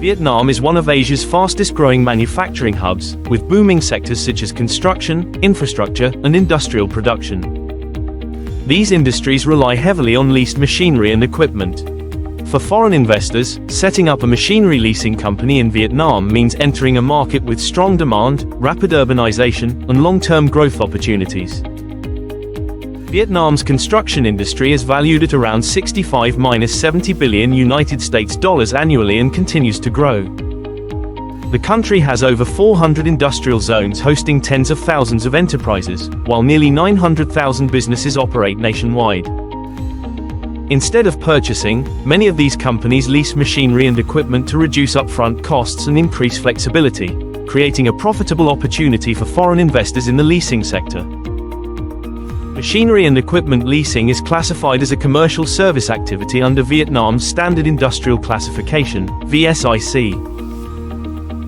Vietnam is one of Asia's fastest-growing manufacturing hubs, with booming sectors such as construction, infrastructure, and industrial production. These industries rely heavily on leased machinery and equipment. For foreign investors, setting up a machinery leasing company in Vietnam means entering a market with strong demand, rapid urbanization, and long-term growth opportunities. Vietnam's construction industry is valued at around $65–70 billion annually and continues to grow. The country has over 400 industrial zones hosting tens of thousands of enterprises, while nearly 900,000 businesses operate nationwide. Instead of purchasing, many of these companies lease machinery and equipment to reduce upfront costs and increase flexibility, creating a profitable opportunity for foreign investors in the leasing sector. Machinery and equipment leasing is classified as a commercial service activity under Vietnam's Standard Industrial Classification, VSIC.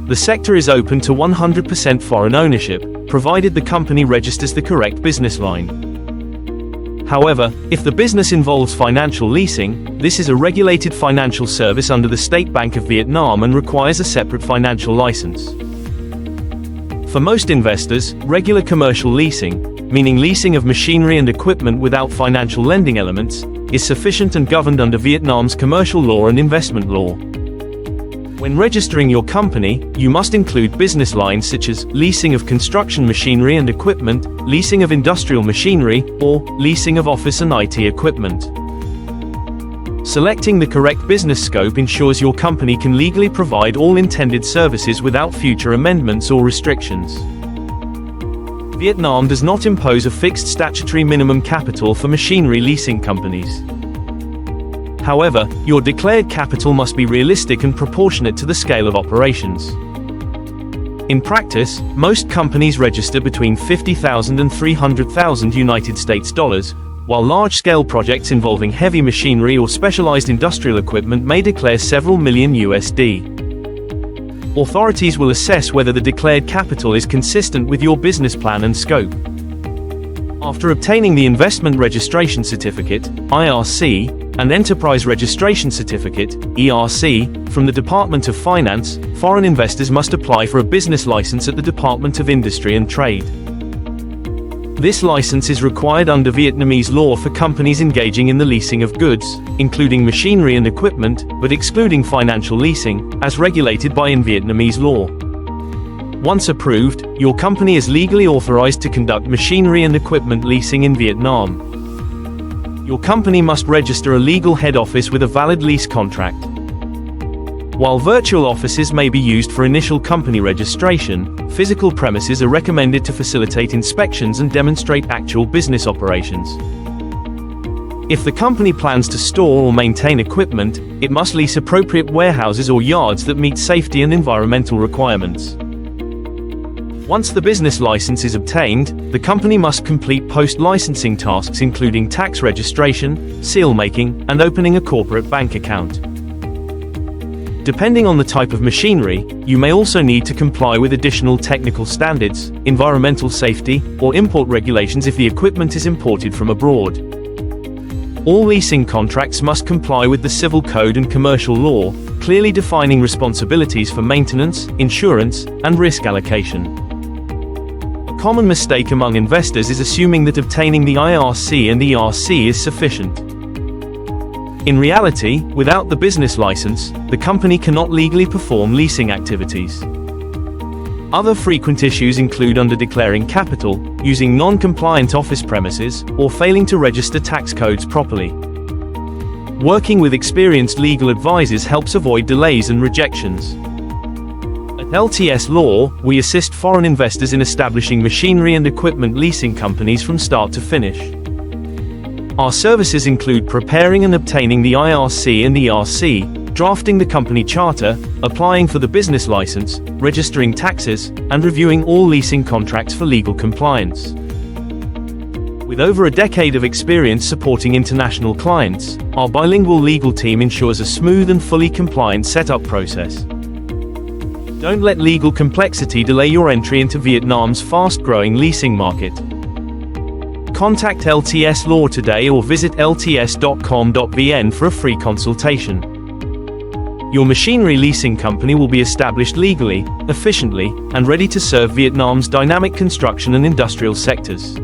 The sector is open to 100% foreign ownership, provided the company registers the correct business line. However, if the business involves financial leasing, this is a regulated financial service under the State Bank of Vietnam and requires a separate financial license. For most investors, regular commercial leasing, meaning leasing of machinery and equipment without financial lending elements, is sufficient and governed under Vietnam's commercial law and investment law. When registering your company, you must include business lines such as leasing of construction machinery and equipment, leasing of industrial machinery, or leasing of office and IT equipment. Selecting the correct business scope ensures your company can legally provide all intended services without future amendments or restrictions. Vietnam does not impose a fixed statutory minimum capital for machinery leasing companies. However, your declared capital must be realistic and proportionate to the scale of operations. In practice, most companies register between $50,000 and $300,000, while large-scale projects involving heavy machinery or specialized industrial equipment may declare several million USD. Authorities will assess whether the declared capital is consistent with your business plan and scope. After obtaining the Investment Registration Certificate, IRC, and Enterprise Registration Certificate, ERC, from the Department of Finance, foreign investors must apply for a business license at the Department of Industry and Trade. This license is required under Vietnamese law for companies engaging in the leasing of goods, including machinery and equipment, but excluding financial leasing, as regulated by Vietnamese law. Once approved, your company is legally authorized to conduct machinery and equipment leasing in Vietnam. Your company must register a legal head office with a valid lease contract. While virtual offices may be used for initial company registration, physical premises are recommended to facilitate inspections and demonstrate actual business operations. If the company plans to store or maintain equipment, it must lease appropriate warehouses or yards that meet safety and environmental requirements. Once the business license is obtained, the company must complete post-licensing tasks including tax registration, seal making, and opening a corporate bank account. Depending on the type of machinery, you may also need to comply with additional technical standards, environmental safety, or import regulations if the equipment is imported from abroad. All leasing contracts must comply with the Civil Code and commercial law, clearly defining responsibilities for maintenance, insurance, and risk allocation. A common mistake among investors is assuming that obtaining the IRC and ERC is sufficient. In reality, without the business license, the company cannot legally perform leasing activities. Other frequent issues include underdeclaring capital, using non-compliant office premises, or failing to register tax codes properly. Working with experienced legal advisors helps avoid delays and rejections. At LTS Law, we assist foreign investors in establishing machinery and equipment leasing companies from start to finish. Our services include preparing and obtaining the IRC and ERC, drafting the company charter, applying for the business license, registering taxes, and reviewing all leasing contracts for legal compliance. With over a decade of experience supporting international clients, our bilingual legal team ensures a smooth and fully compliant setup process. Don't let legal complexity delay your entry into Vietnam's fast-growing leasing market. Contact LTS Law today or visit lts.com.vn for a free consultation. Your machinery leasing company will be established legally, efficiently, and ready to serve Vietnam's dynamic construction and industrial sectors.